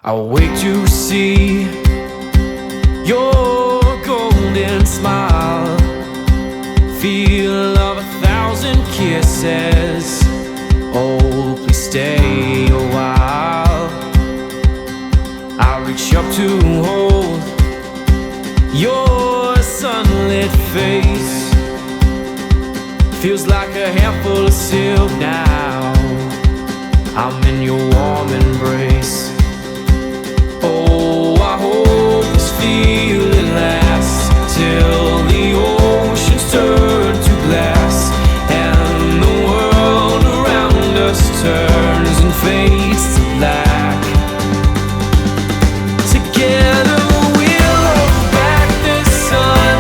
I wait to see your golden smile, feel of 1,000 kisses. Oh, please stay a while. I reach up to hold your sunlit face. Feels like a handful of silk now. I'm in your warm embrace. Oh, I hope this feeling lasts till the oceans turn to glass and the world around us turns and fades to black. Together we'll hold back the sun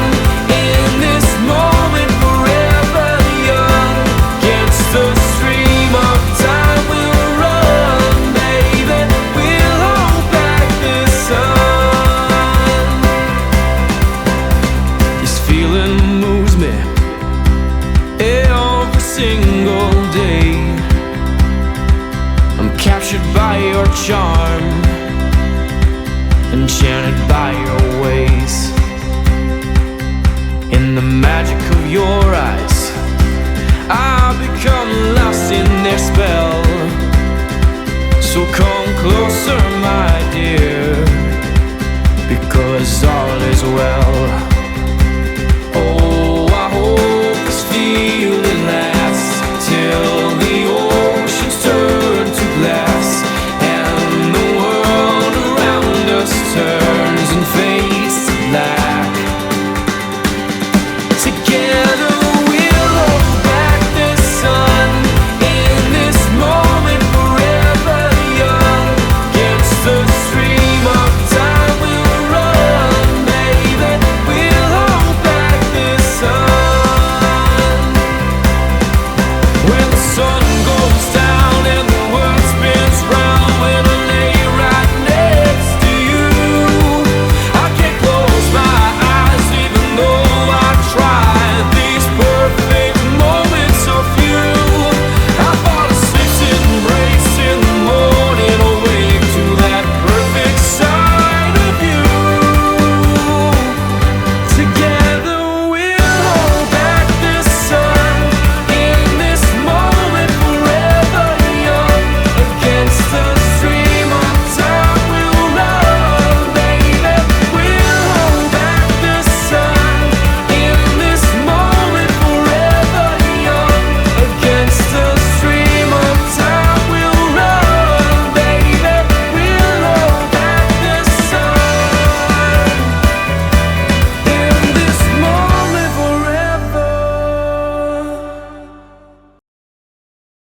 in this moment, forever young. Against the stream of time we'll run, baby. We'll hold back the sun. This feeling moves me every single day. I'm captured by your charm, enchanted by your ways. In the magic of your eyes, I've become lost in their spell. So come closer